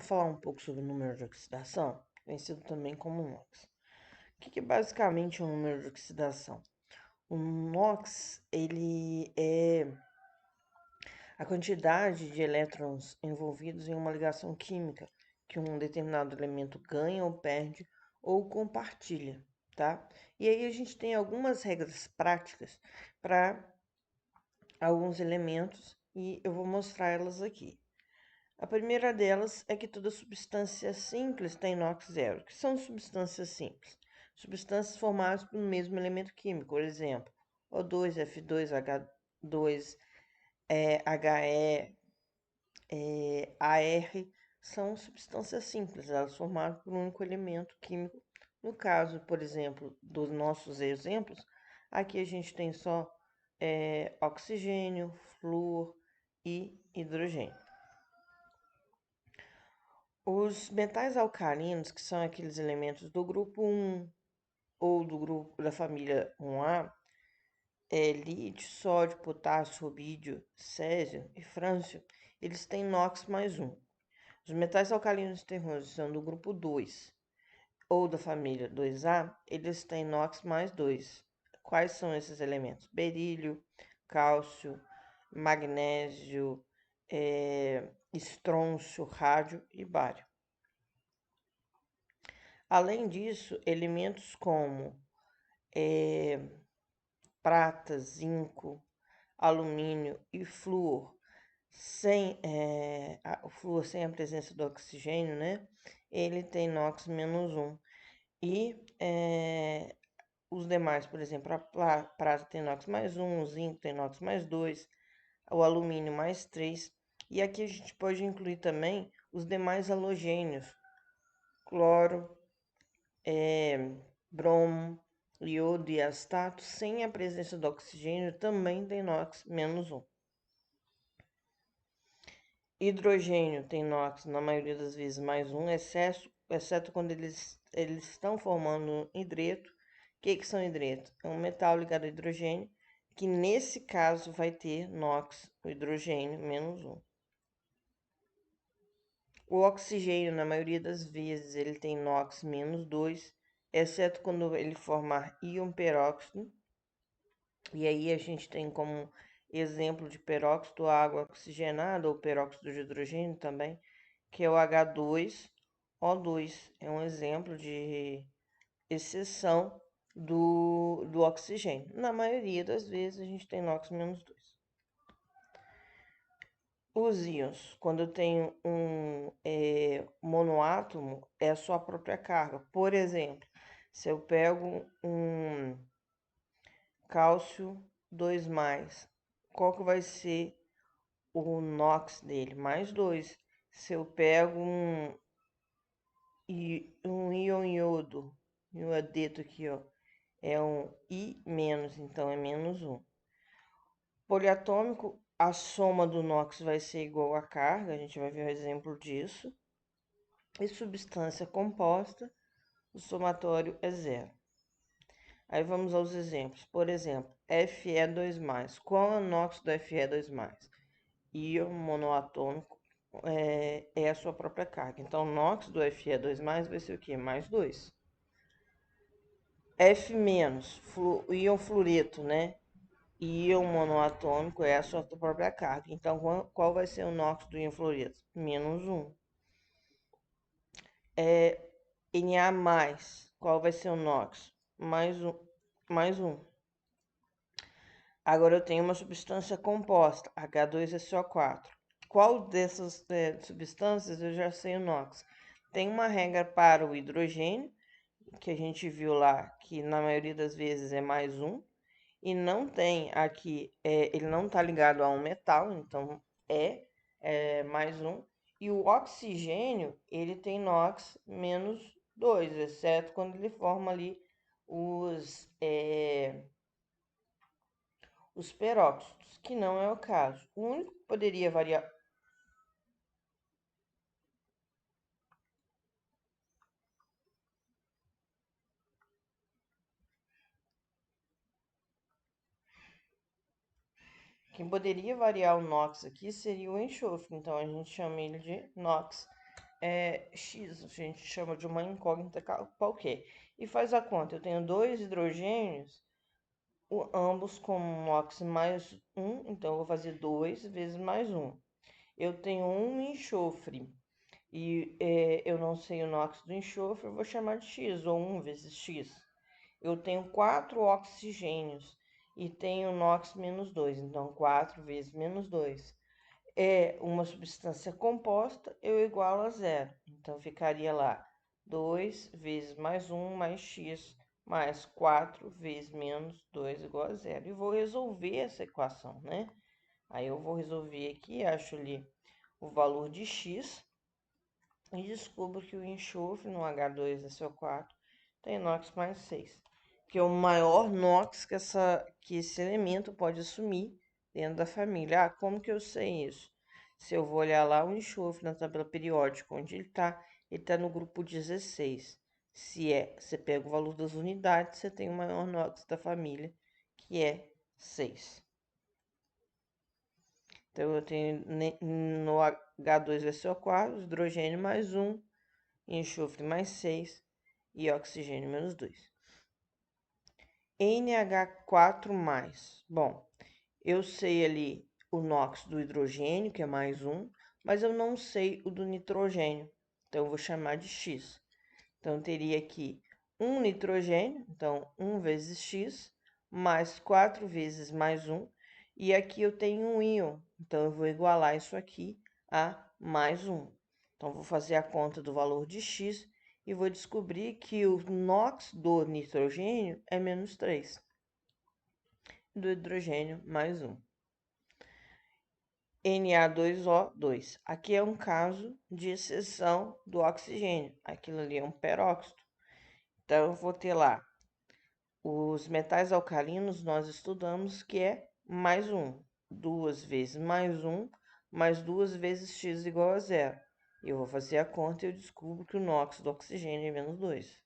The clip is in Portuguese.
falar um pouco sobre o número de oxidação, conhecido também como NOx. O que é basicamente um número de oxidação? O NOx, ele é a quantidade de elétrons envolvidos em uma ligação química que um determinado elemento ganha ou perde ou compartilha, tá? E aí a gente tem algumas regras práticas para alguns elementos e eu vou mostrar elas aqui. A primeira delas é que toda substância simples tem NOx zero. O que são substâncias simples? Substâncias formadas pelo mesmo elemento químico, por exemplo, O2, F2, H2, HE, AR, são substâncias simples, elas formadas por um único elemento químico. No caso, por exemplo, dos nossos exemplos, aqui a gente tem só oxigênio, flúor e hidrogênio. Os metais alcalinos, que são aqueles elementos do grupo 1 ou do grupo da família 1A, lítio, sódio, potássio, rubídio, césio e frâncio, eles têm NOx mais 1. Os metais alcalinos terrosos são do grupo 2 ou da família 2A, eles têm NOx mais 2. Quais são esses elementos? Berílio, cálcio, magnésio, estrôncio, rádio e bário. Além disso, elementos como prata, zinco, alumínio e flúor, o flúor sem a presença do oxigênio, né? Ele tem NOx menos 1. E os demais, por exemplo, a prata tem NOx mais 1, o zinco tem NOx mais 2, o alumínio mais 3. E aqui a gente pode incluir também os demais halogênios, cloro, bromo, iodo e astato, sem a presença do oxigênio, também tem NOx menos 1. Hidrogênio tem NOx, na maioria das vezes, mais 1, exceto quando eles estão formando hidreto. O que são hidreto? É um metal ligado a hidrogênio, que nesse caso vai ter NOx, o hidrogênio, menos 1. O oxigênio, na maioria das vezes, ele tem NOx menos 2, exceto quando ele formar íon peróxido. E aí a gente tem como exemplo de peróxido a água oxigenada ou peróxido de hidrogênio também, que é o H2O2. É um exemplo de exceção do oxigênio. Na maioria das vezes a gente tem NOx menos 2. Os íons, quando eu tenho um monoátomo, é a sua própria carga. Por exemplo, se eu pego um cálcio 2+, qual que vai ser o NOx dele? Mais 2. Se eu pego um íon iodo, iodeto aqui, ó, é um I-, então é menos 1. Poliatômico, a soma do NOx vai ser igual à carga, a gente vai ver o exemplo disso. E substância composta, o somatório é 0. Aí vamos aos exemplos. Por exemplo, Fe2+. Qual é o NOx do Fe2+? Íon monoatômico é a sua própria carga. Então, o NOx do Fe2+, vai ser o quê? Mais 2. F-, íon fluoreto, né? Íon monoatômico é a sua própria carga. Então, qual vai ser o NOx do íon fluoreto? Menos 1. Na+, qual vai ser o NOx? Mais 1. Mais 1. Agora eu tenho uma substância composta, H2SO4. Qual dessas substâncias eu já sei o NOx? Tem uma regra para o hidrogênio, que a gente viu lá, que na maioria das vezes é mais 1. E não tem aqui, ele não está ligado a um metal, então mais 1. E o oxigênio, ele tem NOx menos 2, exceto quando ele forma ali os peróxidos, que não é o caso. O único que poderia variar. Quem poderia variar o NOx aqui seria o enxofre, então a gente chama ele de NOx X, a gente chama de uma incógnita qualquer. E faz a conta, eu tenho dois hidrogênios, ambos com NOx mais um, então eu vou fazer 2 vezes mais um. Eu tenho um enxofre e eu não sei o NOx do enxofre, eu vou chamar de X, ou 1 vezes X. Eu tenho 4 oxigênios e tenho NOx menos 2, então 4 vezes menos 2 é uma substância composta, eu igualo a zero. Então ficaria lá 2 vezes mais 1 mais x mais 4 vezes menos 2 igual a zero. E vou resolver essa equação, né? Aí eu vou resolver aqui, acho ali o valor de x e descubro que o enxofre no H2SO4 tem NOx mais 6, que é o maior NOx que esse elemento pode assumir dentro da família. Ah, como que eu sei isso? Se eu vou olhar lá o enxofre na tabela periódica, onde ele está no grupo 16. Você pega o valor das unidades, você tem o maior NOx da família, que é 6. Então, eu tenho no H2SO4, hidrogênio mais 1, enxofre mais 6 e oxigênio menos 2. NH4+. Bom, eu sei ali o NOx do hidrogênio, que é mais 1, mas eu não sei o do nitrogênio. Então, eu vou chamar de X. Então, eu teria aqui um nitrogênio, então 1 vezes X, mais 4 vezes mais 1. E aqui eu tenho um íon, então eu vou igualar isso aqui a mais 1. Então, vou fazer a conta do valor de X e vou descobrir que o NOx do nitrogênio é menos 3, do hidrogênio mais 1. Na2O2. Aqui é um caso de exceção do oxigênio. Aquilo ali é um peróxido. Então, eu vou ter lá os metais alcalinos, nós estudamos que é mais 1. 2 vezes mais 1, mais 2 vezes x igual a zero. Eu vou fazer a conta e eu descubro que o NOx do oxigênio é menos 2.